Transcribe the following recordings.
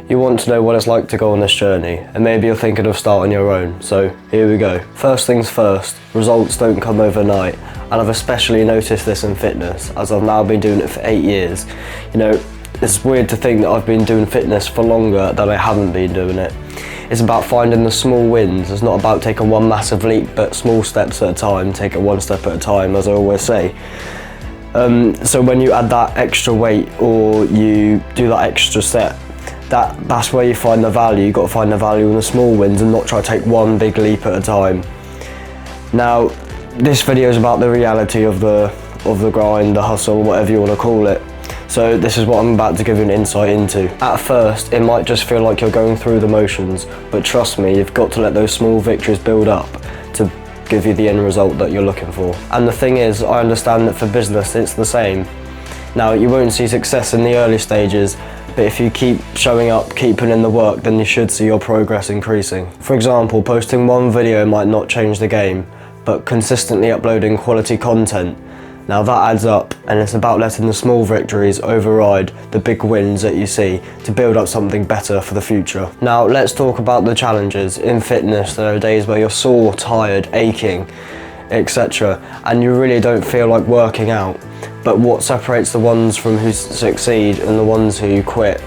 You want to know what it's like to go on this journey, and maybe you're thinking of starting your own, so here we go. First things first, results don't come overnight, and I've especially noticed this in fitness, as I've now been doing it for 8 years. You know, it's weird to think that I've been doing fitness for longer than I haven't been doing it. It's about finding the small wins. It's not about taking one massive leap, but small steps at a time, take it one step at a time, as I always say. So when you add that extra weight or you do that extra step, that's where you find the value. You've got to find the value in the small wins and not try to take one big leap at a time. Now, this video is about the reality of the grind, the hustle, whatever you want to call it. So this is what I'm about to give you an insight into. At first, it might just feel like you're going through the motions, but trust me, you've got to let those small victories build up to give you the end result that you're looking for. And the thing is, I understand that for business, it's the same. Now, you won't see success in the early stages, but if you keep showing up, keep putting in the work, then you should see your progress increasing. For example, posting one video might not change the game, but consistently uploading quality content, now that adds up, and it's about letting the small victories override the big wins that you see to build up something better for the future. Now let's talk about the challenges. In fitness, there are days where you're sore, tired, aching, etc. and you really don't feel like working out. But what separates the ones from who succeed and the ones who quit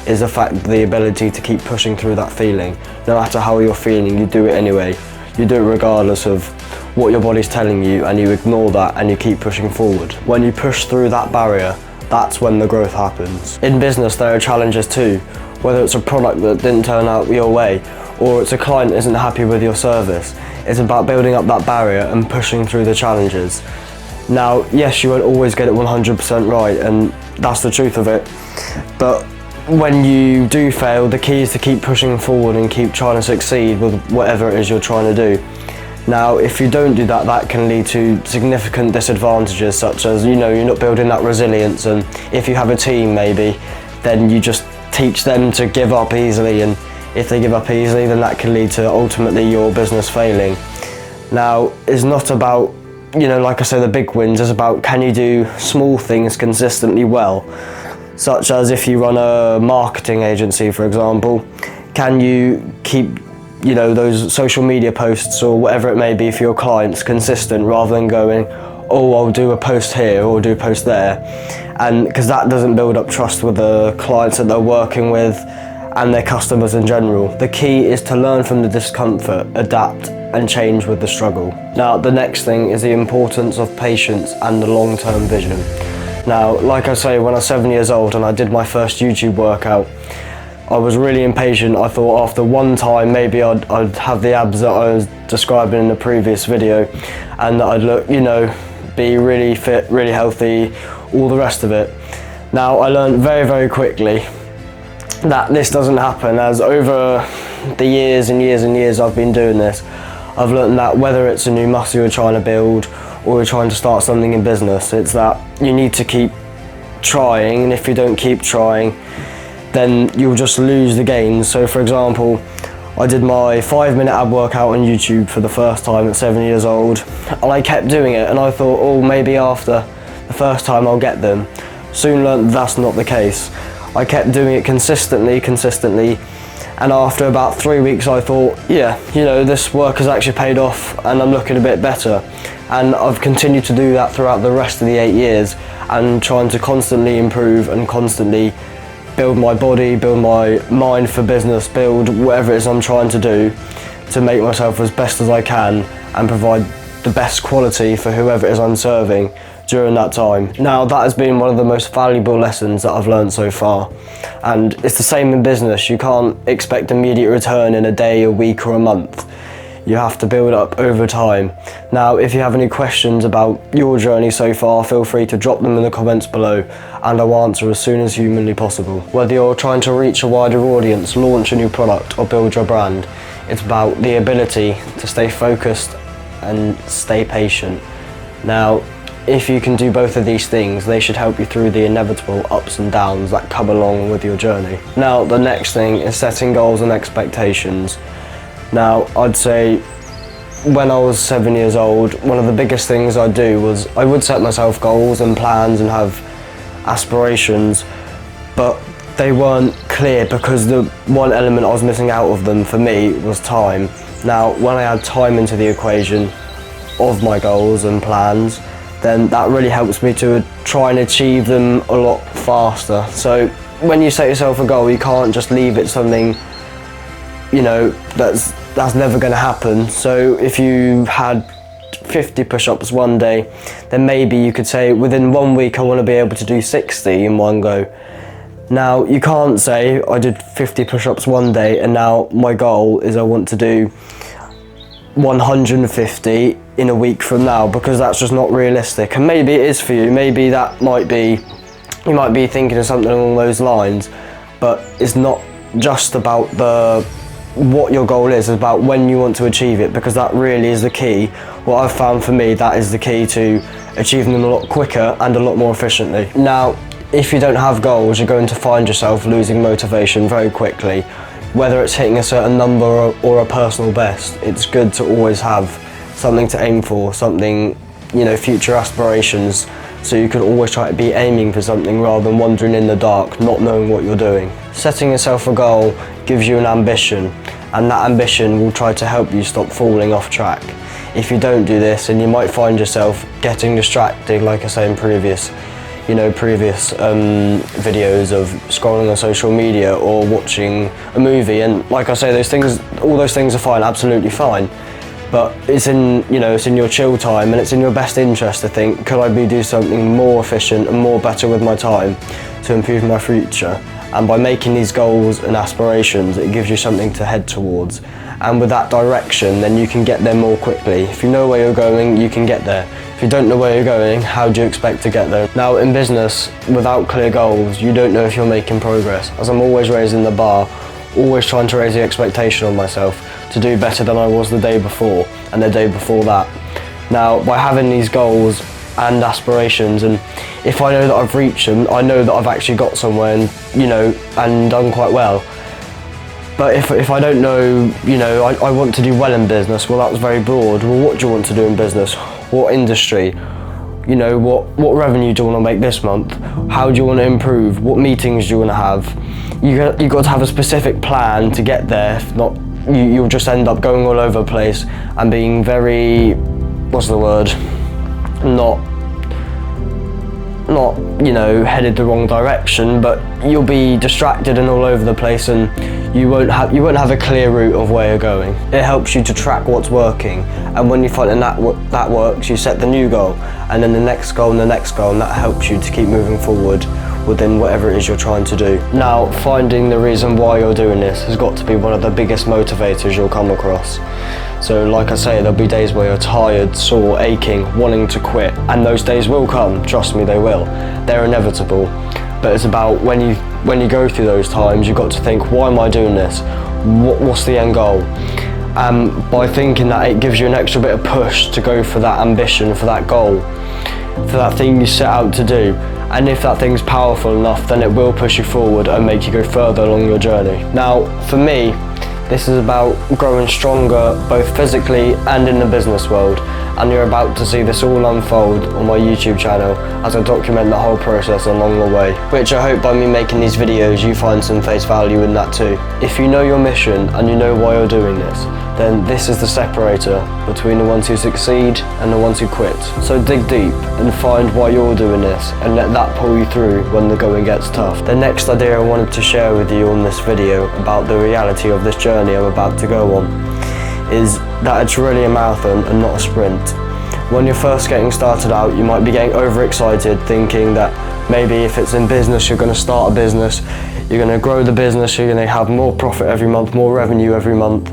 is the fact, the ability to keep pushing through that feeling. No matter how you're feeling, you do it anyway. You do it regardless of what your body's telling you, and you ignore that and you keep pushing forward. When you push through that barrier, that's when the growth happens. In business, there are challenges too, whether it's a product that didn't turn out your way, or it's a client that isn't happy with your service. It's about building up that barrier and pushing through the challenges. Now, yes, you won't always get it 100% right, and that's the truth of it, but when you do fail, the key is to keep pushing forward and keep trying to succeed with whatever it is you're trying to do. Now, if you don't do that, that can lead to significant disadvantages, such as, you know, you're not building that resilience, and if you have a team maybe, then you just teach them to give up easily, and if they give up easily, then that can lead to ultimately your business failing. Now, it's not about, you know, like I say, the big wins. It's about, can you do small things consistently well, such as if you run a marketing agency, for example, can you keep, you know, those social media posts or whatever it may be for your clients consistent, rather than going, oh, I'll do a post here or do a post there, and because that doesn't build up trust with the clients that they're working with and their customers in general. The key is to learn from the discomfort, adapt and change with the struggle. Now, the next thing is the importance of patience and the long-term vision. Now, like I say, when I was 7 years old and I did my first YouTube workout, I was really impatient. I thought after one time maybe I'd have the abs that I was describing in the previous video, and that I'd look, you know, be really fit, really healthy, all the rest of it. Now, I learned very, very quickly that this doesn't happen, as over the years and years and years I've been doing this, I've learned that whether it's a new muscle you're trying to build or you're trying to start something in business, it's that you need to keep trying, and if you don't keep trying, then you'll just lose the gains. So for example, I did my 5-minute ab workout on YouTube for the first time at 7 years old, and I kept doing it, and I thought, oh, maybe after the first time I'll get them. Soon learned that's not the case. I kept doing it consistently, and after about 3 weeks I thought, yeah, you know, this work has actually paid off and I'm looking a bit better. And I've continued to do that throughout the rest of the 8 years, and trying to constantly improve and constantly build my body, build my mind for business, build whatever it is I'm trying to do to make myself as best as I can and provide the best quality for whoever it is I'm serving during that time. Now, that has been one of the most valuable lessons that I've learned so far, and it's the same in business. You can't expect immediate return in a day, a week or a month. You have to build up over time. Now, if you have any questions about your journey so far, feel free to drop them in the comments below, and I'll answer as soon as humanly possible. Whether you're trying to reach a wider audience, launch a new product or build your brand, it's about the ability to stay focused and stay patient. Now, if you can do both of these things, they should help you through the inevitable ups and downs that come along with your journey. Now, the next thing is setting goals and expectations. Now, I'd say when I was 7 years old, one of the biggest things I'd do was I would set myself goals and plans and have aspirations, but they weren't clear because the one element I was missing out of them for me was time. Now, when I add time into the equation of my goals and plans, then that really helps me to try and achieve them a lot faster. So when you set yourself a goal, you can't just leave it something, you know, that's never going to happen. So if you had 50 push-ups one day, then maybe you could say within 1 week I want to be able to do 60 in one go. Now, you can't say I did 50 push-ups one day and now my goal is I want to do 150 in a week from now, because that's just not realistic. And maybe it is for you, maybe that might be, you might be thinking of something along those lines, but it's not just about what your goal is, it's about when you want to achieve it, because that really is the key. What I've found for me, that is the key to achieving them a lot quicker and a lot more efficiently. Now, if you don't have goals, you're going to find yourself losing motivation very quickly. Whether it's hitting a certain number or a personal best, it's good to always have something to aim for, something, you know, future aspirations, so you can always try to be aiming for something rather than wandering in the dark, not knowing what you're doing. Setting yourself a goal gives you an ambition, and that ambition will try to help you stop falling off track. If you don't do this, then you might find yourself getting distracted, like I say in previous videos of scrolling on social media or watching a movie, and like I say, all those things are fine, absolutely fine, but it's in your chill time, and it's in your best interest to think, could I do something more efficient and more better with my time to improve my future? And by making these goals and aspirations, it gives you something to head towards, and with that direction, then you can get there more quickly. If you know where you're going, you can get there. If you don't know where you're going, how do you expect to get there? Now, in business, without clear goals, you don't know if you're making progress. As I'm always raising the bar, always trying to raise the expectation on myself to do better than I was the day before and the day before that. Now, by having these goals and aspirations, and if I know that I've reached them, I know that I've actually got somewhere and done quite well. But if I don't know, I want to do well in business, well, that's very broad. Well, what do you want to do in business? What industry? What revenue do you want to make this month? How do you want to improve? What meetings do you want to have? You've got to have a specific plan to get there. If not, you'll just end up going all over the place and being very, not headed the wrong direction, but you'll be distracted and all over the place, and you won't have a clear route of where you're going. It helps you to track what's working, and when you find that works, you set the new goal, and then the next goal and the next goal, and that helps you to keep moving forward within whatever it is you're trying to do. Now, finding the reason why you're doing this has got to be one of the biggest motivators you'll come across. So like I say, there'll be days where you're tired, sore, aching, wanting to quit, and those days will come, trust me, they will. They're inevitable. But it's about when you go through those times, you've got to think, why am I doing this? What's the end goal? By thinking that, it gives you an extra bit of push to go for that ambition, for that goal, for that thing you set out to do. And if that thing's powerful enough, then it will push you forward and make you go further along your journey. Now, for me, this is about growing stronger both physically and in the business world, and you're about to see this all unfold on my YouTube channel as I document the whole process along the way, which I hope by me making these videos you find some face value in that too. If you know your mission and you know why you're doing this, then this is the separator between the ones who succeed and the ones who quit. So dig deep and find why you're doing this, and let that pull you through when the going gets tough. The next idea I wanted to share with you on this video about the reality of this journey I'm about to go on is that it's really a marathon and not a sprint. When you're first getting started out, you might be getting overexcited, thinking that maybe if it's in business, you're going to start a business, you're going to grow the business, you're going to have more profit every month, more revenue every month.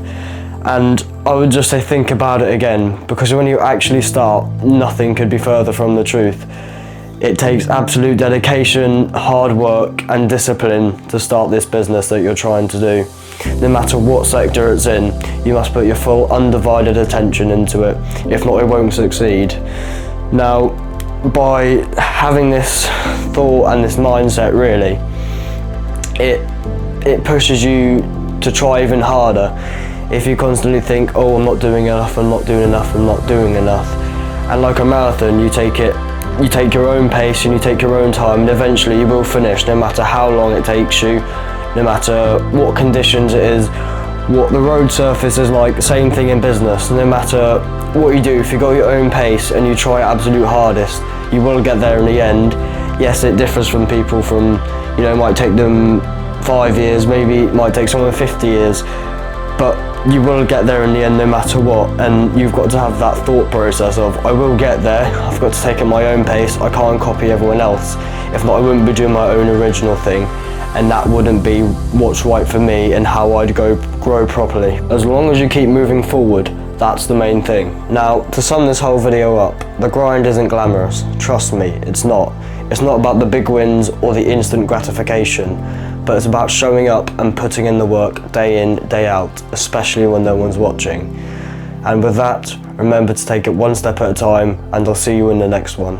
And I would just say, think about it again, because when you actually start, nothing could be further from the truth. It takes absolute dedication, hard work and discipline to start this business that you're trying to do. No matter what sector it's in, you must put your full undivided attention into it. If not, it won't succeed. Now, by having this thought and this mindset, really, it pushes you to try even harder. If you constantly think, oh, I'm not doing enough, I'm not doing enough, I'm not doing enough. And like a marathon, you take it you take your own pace and you take your own time, and eventually you will finish, no matter how long it takes you, no matter what conditions it is, what the road surface is like. Same thing in business. No matter what you do, if you got your own pace and you try your absolute hardest, you will get there in the end. Yes, it differs from people. From, you know, it might take them 5 years, maybe it might take someone 50 years, but you will get there in the end no matter what. And you've got to have that thought process of, I will get there, I've got to take it at my own pace, I can't copy everyone else. If not, I wouldn't be doing my own original thing, and that wouldn't be what's right for me and how I'd grow properly. As long as you keep moving forward, that's the main thing. Now, to sum this whole video up, the grind isn't glamorous. Trust me, it's not. It's not about the big wins or the instant gratification, but it's about showing up and putting in the work day in, day out, especially when no one's watching. And with that, remember to take it one step at a time, and I'll see you in the next one.